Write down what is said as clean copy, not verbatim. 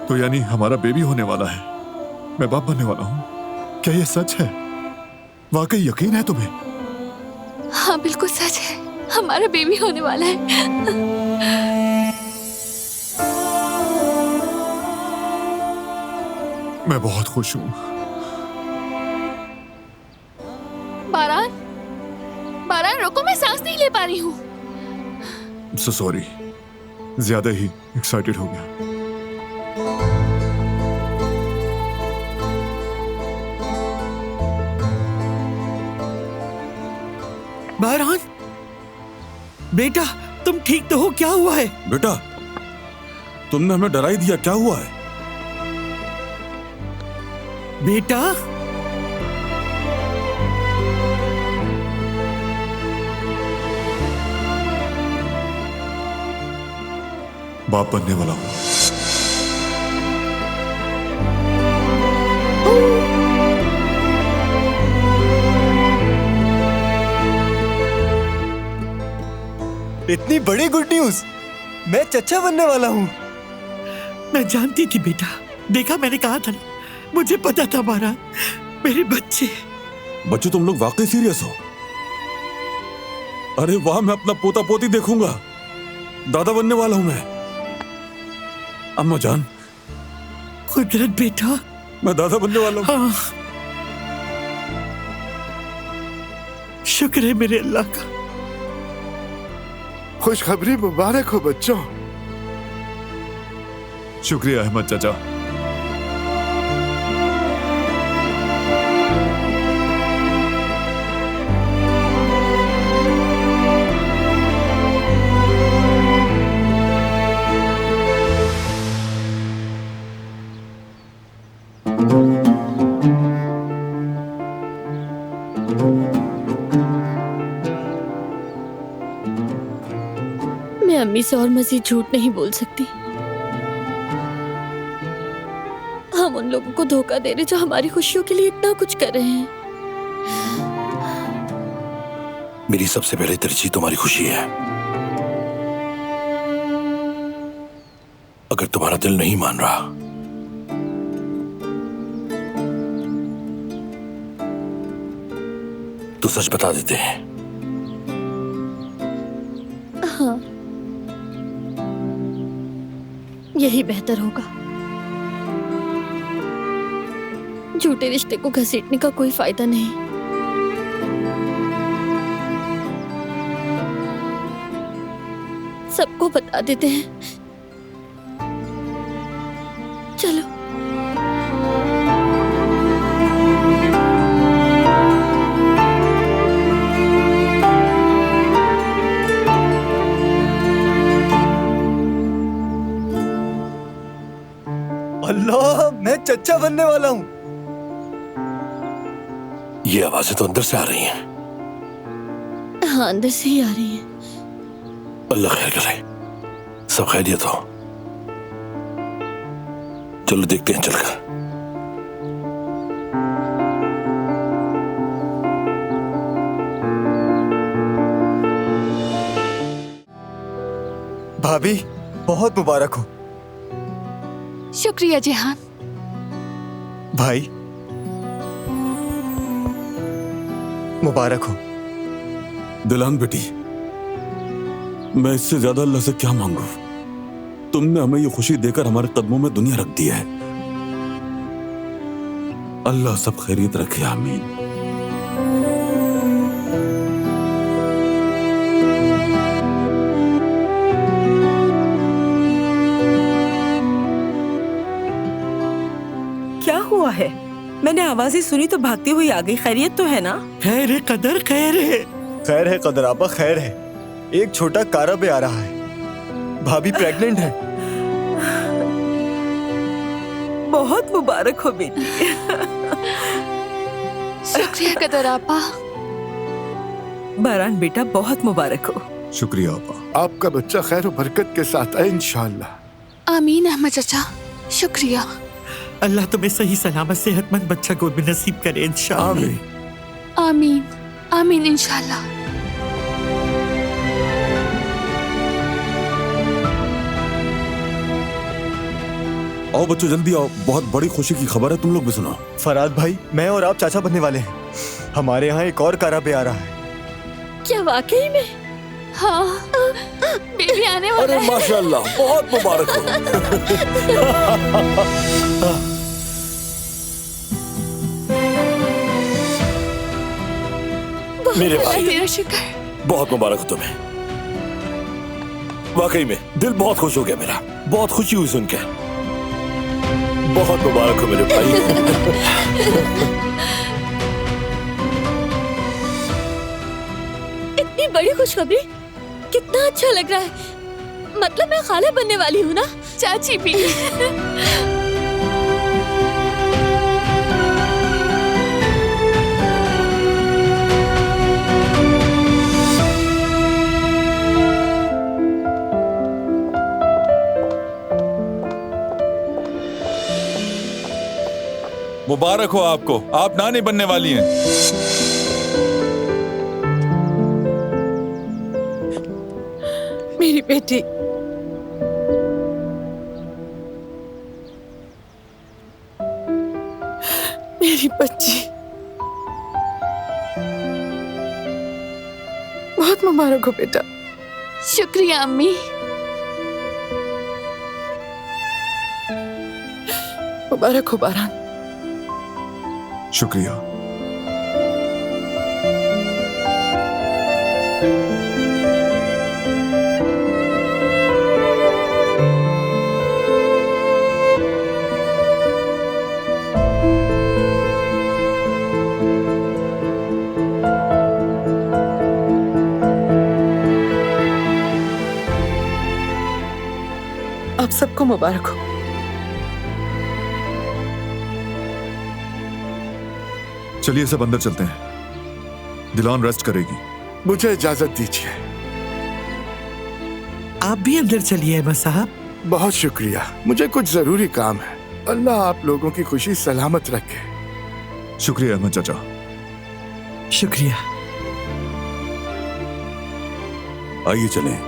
तो यानी हमारा बेबी होने वाला है, मैं बाप बनने वाला हूँ। क्या ये सच है? वाकई यकीन है तुम्हें? हाँ बिल्कुल सच है, हमारा बेबी होने वाला है। मैं बहुत खुश हूँ। बारान, बारान रुको, मैं सांस नहीं ले पा रही हूँ। सॉरी, ज्यादा ही एक्साइटेड हो गया। बारान, बेटा तुम ठीक तो हो? क्या हुआ है? बेटा, तुमने हमें डरा ही दिया, क्या हुआ है? बेटा बाप बनने वाला हूँ। इतनी बड़ी गुड न्यूज! मैं चचा बनने वाला हूँ। मैं जानती थी बेटा, देखा मैंने कहा था ना, मुझे पता था बारान, मेरे बच्चे। बच्चों, तुम लोग वाकई सीरियस हो? अरे वाह, मैं अपना पोता पोती देखूंगा, दादा बनने वाला हूं मैं। अम्मा जान, कुदरत बेटा, मैं दादा बनने वाला हूं। हाँ, शुक्र है मेरे अल्लाह का। खुशखबरी मुबारक हो बच्चों। शुक्रिया अहमद चाचा। मैं अम्मी से और मजीद झूठ नहीं बोल सकती। हम उन लोगों को धोखा दे रहे जो हमारी खुशियों के लिए इतना कुछ कर रहे हैं। मेरी सबसे पहले तरजीह तुम्हारी खुशी है। अगर तुम्हारा दिल नहीं मान रहा तो सच बता देते हैं। हाँ, यही बेहतर होगा। झूठे रिश्ते को घसीटने का कोई फायदा नहीं। सबको बता देते हैं। चलो। अल्लाह, मैं चचा बनने वाला हूँ। ये आवाजें तो अंदर से आ रही हैं। हाँ, अंदर से ही आ रही है। अल्लाह खैर करे, सब खैरियत हो। चलो देखते हैं चलकर। भाभी, बहुत मुबारक हो। शुक्रिया जिहान। भाई, मुबारक हो। दिलान बेटी, मैं इससे ज्यादा अल्लाह से क्या मांगू? तुमने हमें ये खुशी देकर हमारे कदमों में दुनिया रख दी है। अल्लाह सब खैरियत रखे, आमीन। क्या हुआ है? मैंने आवाजें सुनी तो भागती हुई आ गई। खैरियत तो है ना? खैर है कदर, खैर है। खैर है कदर आपा, खैर है। एक छोटा कारब आ रहा है। भाभी प्रेग्नेंट है। बहुत मुबारक हो बेटी। शुक्रिया कदर आपा। बारान बेटा, बहुत मुबारक हो। शुक्रिया आपा। आपका बच्चा खैर और बरकत के साथ है इंशाअल्लाह। आमीन अहमद चाचा, शुक्रिया। अल्लाह तुम्हें सही सलामत सेहतमंद बच्चा गोद में नसीब करे इंशाअल्लाह। आमीन। आमीन आमीन इंशाअल्लाह। आओ बच्चों जल्दी आओ, बहुत बड़ी खुशी की खबर है, तुम लोग भी सुनो। फराद भाई, मैं और आप चाचा बनने वाले हैं। हमारे यहाँ एक और काराबे आ रहा है। क्या वाकई में? हाँ, बेबी आने वाला अरे है। माशाल्लाह, बहुत मुबारक हो। मेरे भाई, तेरा शुक्र। बहुत मुबारक हो तुम्हें। वाकई में दिल बहुत खुश हो गया मेरा, बहुत खुशी हुई सुन के। बहुत मुबारक हो मेरे भाई। इतनी बड़ी खुशखबरी, कितना अच्छा लग रहा है। मतलब मैं खाला बनने वाली हूँ ना? चाची भी। मुबारक हो आपको, आप नानी बनने वाली हैं। मेरी बेटी, मेरी बच्ची, बहुत मुबारक हो बेटा। शुक्रिया अम्मी। मुबारक हो बारान। शुक्रिया। आप सबको मुबारक हो। चलिए सब अंदर चलते हैं, दिलान रेस्ट करेगी। मुझे इजाजत दीजिए। आप भी अंदर चलिए अहमद साहब। बहुत शुक्रिया, मुझे कुछ जरूरी काम है। अल्लाह आप लोगों की खुशी सलामत रखे। शुक्रिया अहमद चाचा। शुक्रिया। आइए चलें।